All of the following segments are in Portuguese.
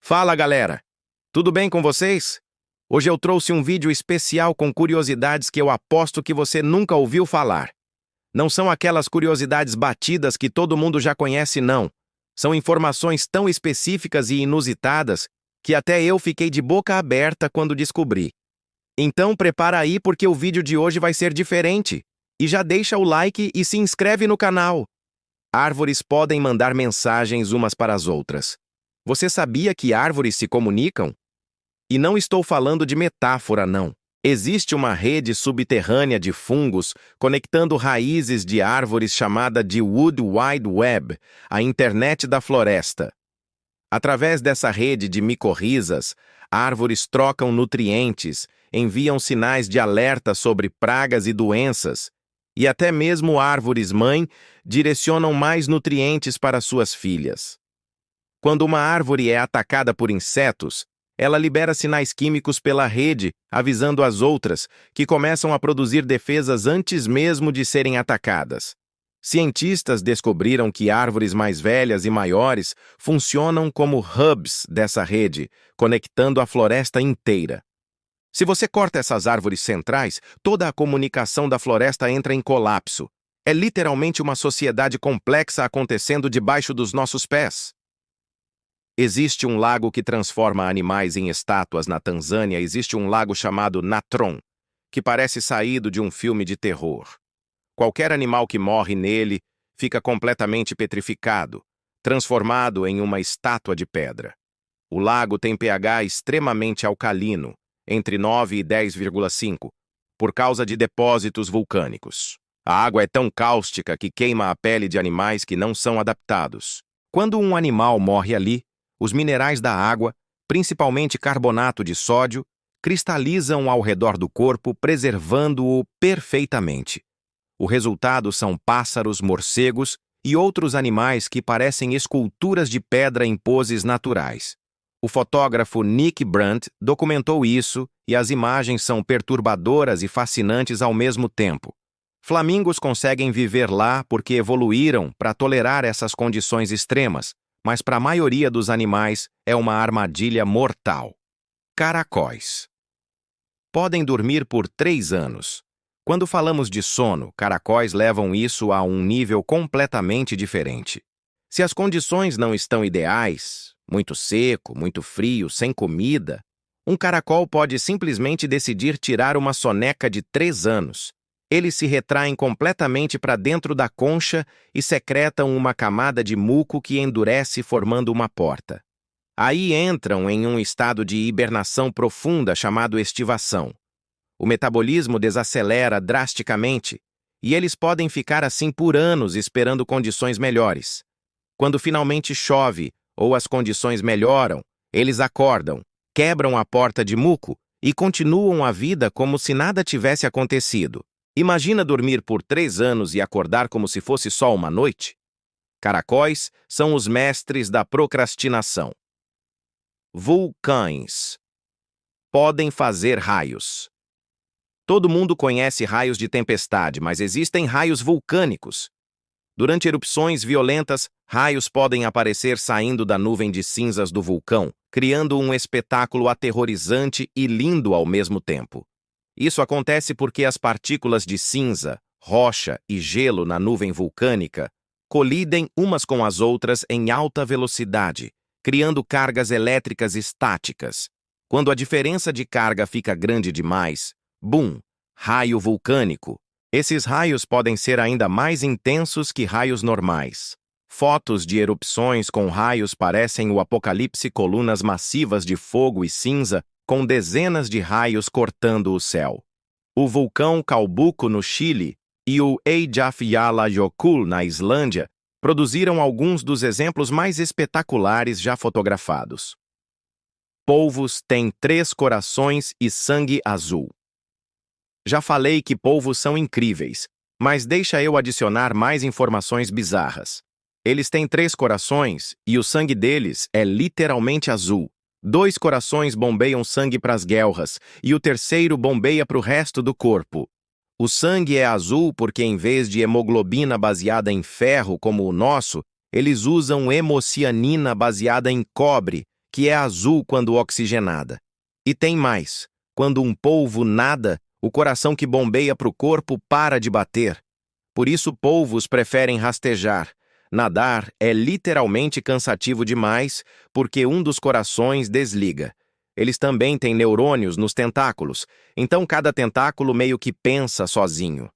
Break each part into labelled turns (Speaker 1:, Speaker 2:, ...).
Speaker 1: Fala, galera! Tudo bem com vocês? Hoje eu trouxe um vídeo especial com curiosidades que eu aposto que você nunca ouviu falar. Não são aquelas curiosidades batidas que todo mundo já conhece, não. São informações tão específicas e inusitadas que até eu fiquei de boca aberta quando descobri. Então prepara aí porque o vídeo de hoje vai ser diferente. E já deixa o like e se inscreve no canal. Árvores podem mandar mensagens umas para as outras. Você sabia que árvores se comunicam? E não estou falando de metáfora, não. Existe uma rede subterrânea de fungos conectando raízes de árvores chamada de Wood Wide Web, a internet da floresta. Através dessa rede de micorrizas, árvores trocam nutrientes, enviam sinais de alerta sobre pragas e doenças, e até mesmo árvores-mãe direcionam mais nutrientes para suas filhas. Quando uma árvore é atacada por insetos, ela libera sinais químicos pela rede, avisando as outras, que começam a produzir defesas antes mesmo de serem atacadas. Cientistas descobriram que árvores mais velhas e maiores funcionam como hubs dessa rede, conectando a floresta inteira. Se você corta essas árvores centrais, toda a comunicação da floresta entra em colapso. É literalmente uma sociedade complexa acontecendo debaixo dos nossos pés. Existe um lago que transforma animais em estátuas na Tanzânia. Existe um lago chamado Natron, que parece saído de um filme de terror. Qualquer animal que morre nele fica completamente petrificado, transformado em uma estátua de pedra. O lago tem pH extremamente alcalino, entre 9 e 10,5, por causa de depósitos vulcânicos. A água é tão cáustica que queima a pele de animais que não são adaptados. Quando um animal morre ali, os minerais da água, principalmente carbonato de sódio, cristalizam ao redor do corpo, preservando-o perfeitamente. O resultado são pássaros, morcegos e outros animais que parecem esculturas de pedra em poses naturais. O fotógrafo Nick Brandt documentou isso e as imagens são perturbadoras e fascinantes ao mesmo tempo. Flamingos conseguem viver lá porque evoluíram para tolerar essas condições extremas, mas para a maioria dos animais é uma armadilha mortal. Caracóis. Podem dormir por 3 anos. Quando falamos de sono, caracóis levam isso a um nível completamente diferente. Se as condições não estão ideais, muito seco, muito frio, sem comida, um caracol pode simplesmente decidir tirar uma soneca de 3 anos. Eles se retraem completamente para dentro da concha e secretam uma camada de muco que endurece formando uma porta. Aí entram em um estado de hibernação profunda chamado estivação. O metabolismo desacelera drasticamente e eles podem ficar assim por anos esperando condições melhores. Quando finalmente chove ou as condições melhoram, eles acordam, quebram a porta de muco e continuam a vida como se nada tivesse acontecido. Imagina dormir por 3 anos e acordar como se fosse só uma noite? Caracóis são os mestres da procrastinação. Vulcães. Podem fazer raios. Todo mundo conhece raios de tempestade, mas existem raios vulcânicos. Durante erupções violentas, raios podem aparecer saindo da nuvem de cinzas do vulcão, criando um espetáculo aterrorizante e lindo ao mesmo tempo. Isso acontece porque as partículas de cinza, rocha e gelo na nuvem vulcânica colidem umas com as outras em alta velocidade, criando cargas elétricas estáticas. Quando a diferença de carga fica grande demais, bum, raio vulcânico. Esses raios podem ser ainda mais intensos que raios normais. Fotos de erupções com raios parecem o apocalipse, colunas massivas de fogo e cinza com dezenas de raios cortando o céu. O vulcão Calbuco, no Chile, e o Eyjafjallajökull, na Islândia, produziram alguns dos exemplos mais espetaculares já fotografados. Polvos têm 3 corações e sangue azul. Já falei que polvos são incríveis, mas deixa eu adicionar mais informações bizarras. Eles têm 3 corações e o sangue deles é literalmente azul. 2 corações bombeiam sangue para as guelras e o terceiro bombeia para o resto do corpo. O sangue é azul porque, em vez de hemoglobina baseada em ferro como o nosso, eles usam hemocianina baseada em cobre, que é azul quando oxigenada. E tem mais. Quando um polvo nada, o coração que bombeia para o corpo para de bater. Por isso polvos preferem rastejar. Nadar é literalmente cansativo demais, porque um dos corações desliga. Eles também têm neurônios nos tentáculos, então cada tentáculo meio que pensa sozinho.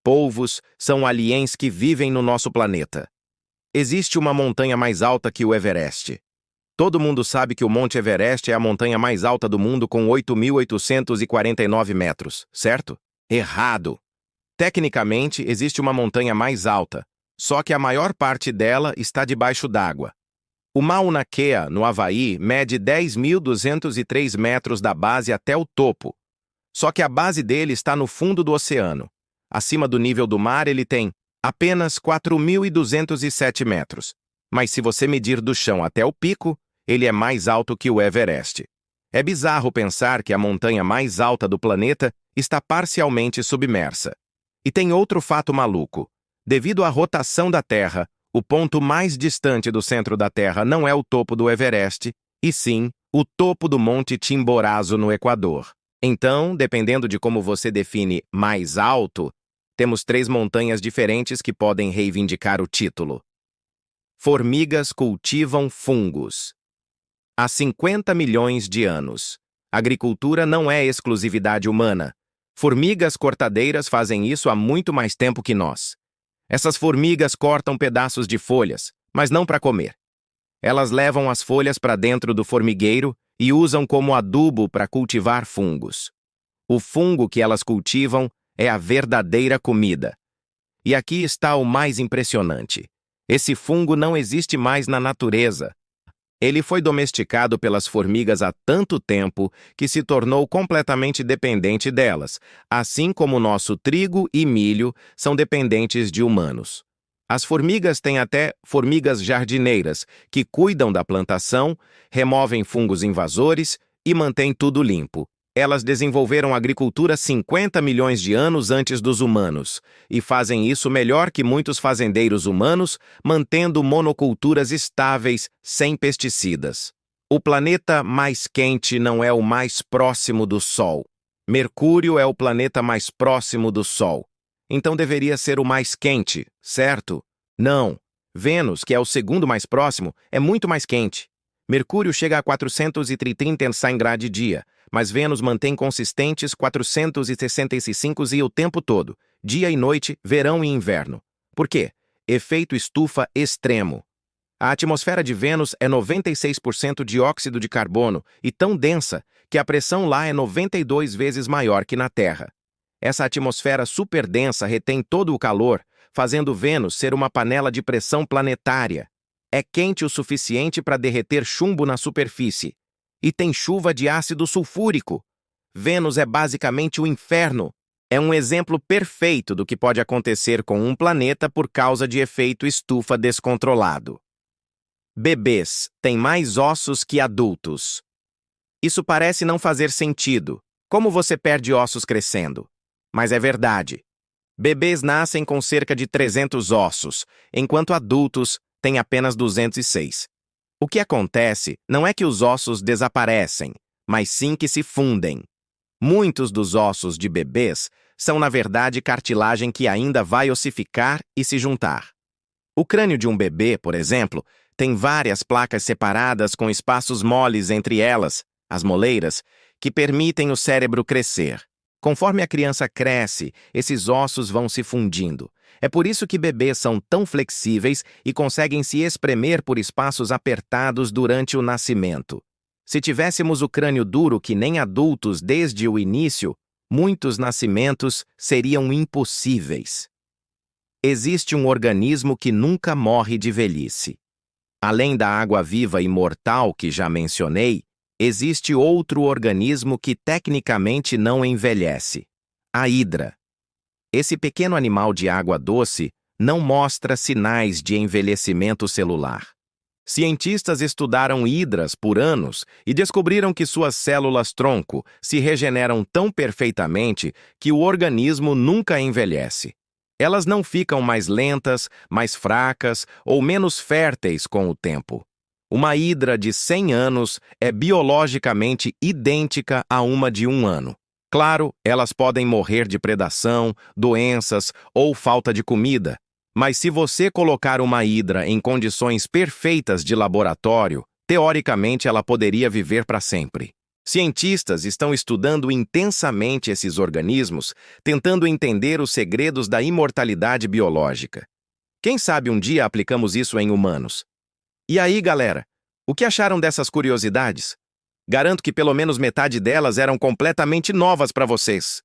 Speaker 1: Polvos são aliens que vivem no nosso planeta. Existe uma montanha mais alta que o Everest. Todo mundo sabe que o Monte Everest é a montanha mais alta do mundo com 8.849 metros, certo? Errado! Tecnicamente, existe uma montanha mais alta, só que a maior parte dela está debaixo d'água. O Mauna Kea, no Havaí, mede 10.203 metros da base até o topo. Só que a base dele está no fundo do oceano. Acima do nível do mar, ele tem apenas 4.207 metros. Mas se você medir do chão até o pico, ele é mais alto que o Everest. É bizarro pensar que a montanha mais alta do planeta está parcialmente submersa. E tem outro fato maluco. Devido à rotação da Terra, o ponto mais distante do centro da Terra não é o topo do Everest, e sim o topo do Monte Chimborazo no Equador. Então, dependendo de como você define mais alto, temos 3 montanhas diferentes que podem reivindicar o título. Formigas cultivam fungos. Há 50 milhões de anos. Agricultura não é exclusividade humana. Formigas cortadeiras fazem isso há muito mais tempo que nós. Essas formigas cortam pedaços de folhas, mas não para comer. Elas levam as folhas para dentro do formigueiro e usam como adubo para cultivar fungos. O fungo que elas cultivam é a verdadeira comida. E aqui está o mais impressionante. Esse fungo não existe mais na natureza. Ele foi domesticado pelas formigas há tanto tempo que se tornou completamente dependente delas, assim como nosso trigo e milho são dependentes de humanos. As formigas têm até formigas jardineiras, que cuidam da plantação, removem fungos invasores e mantêm tudo limpo. Elas desenvolveram agricultura 50 milhões de anos antes dos humanos e fazem isso melhor que muitos fazendeiros humanos, mantendo monoculturas estáveis sem pesticidas. O planeta mais quente não é o mais próximo do Sol. Mercúrio é o planeta mais próximo do Sol. Então deveria ser o mais quente, certo? Não. Vênus, que é o segundo mais próximo, é muito mais quente. Mercúrio chega a 430 centigraus dia, mas Vênus mantém consistentes 465 e o tempo todo, dia e noite, verão e inverno. Por quê? Efeito estufa extremo. A atmosfera de Vênus é 96% dióxido de carbono e tão densa que a pressão lá é 92 vezes maior que na Terra. Essa atmosfera superdensa retém todo o calor, fazendo Vênus ser uma panela de pressão planetária. É quente o suficiente para derreter chumbo na superfície. E tem chuva de ácido sulfúrico. Vênus é basicamente o inferno. É um exemplo perfeito do que pode acontecer com um planeta por causa de efeito estufa descontrolado. Bebês têm mais ossos que adultos. Isso parece não fazer sentido. Como você perde ossos crescendo? Mas é verdade. Bebês nascem com cerca de 300 ossos, enquanto adultos têm apenas 206. O que acontece não é que os ossos desaparecem, mas sim que se fundem. Muitos dos ossos de bebês são, na verdade, cartilagem que ainda vai ossificar e se juntar. O crânio de um bebê, por exemplo, tem várias placas separadas com espaços moles entre elas, as moleiras, que permitem o cérebro crescer. Conforme a criança cresce, esses ossos vão se fundindo. É por isso que bebês são tão flexíveis e conseguem se espremer por espaços apertados durante o nascimento. Se tivéssemos o crânio duro que nem adultos desde o início, muitos nascimentos seriam impossíveis. Existe um organismo que nunca morre de velhice. Além da água-viva imortal que já mencionei, existe outro organismo que tecnicamente não envelhece: a hidra. Esse pequeno animal de água doce não mostra sinais de envelhecimento celular. Cientistas estudaram hidras por anos e descobriram que suas células-tronco se regeneram tão perfeitamente que o organismo nunca envelhece. Elas não ficam mais lentas, mais fracas ou menos férteis com o tempo. Uma hidra de 100 anos é biologicamente idêntica a uma de 1 ano. Claro, elas podem morrer de predação, doenças ou falta de comida, mas se você colocar uma hidra em condições perfeitas de laboratório, teoricamente ela poderia viver para sempre. Cientistas estão estudando intensamente esses organismos, tentando entender os segredos da imortalidade biológica. Quem sabe um dia aplicamos isso em humanos? E aí, galera, o que acharam dessas curiosidades? Garanto que pelo menos metade delas eram completamente novas para vocês.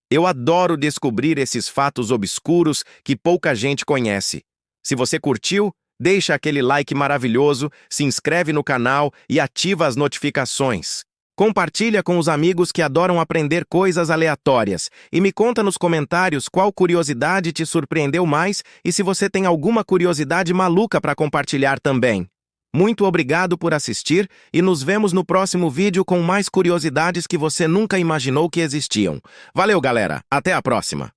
Speaker 1: Eu adoro descobrir esses fatos obscuros que pouca gente conhece. Se você curtiu, deixa aquele like maravilhoso, se inscreve no canal e ativa as notificações. Compartilha com os amigos que adoram aprender coisas aleatórias e me conta nos comentários qual curiosidade te surpreendeu mais e se você tem alguma curiosidade maluca para compartilhar também. Muito obrigado por assistir e nos vemos no próximo vídeo com mais curiosidades que você nunca imaginou que existiam. Valeu, galera! Até a próxima!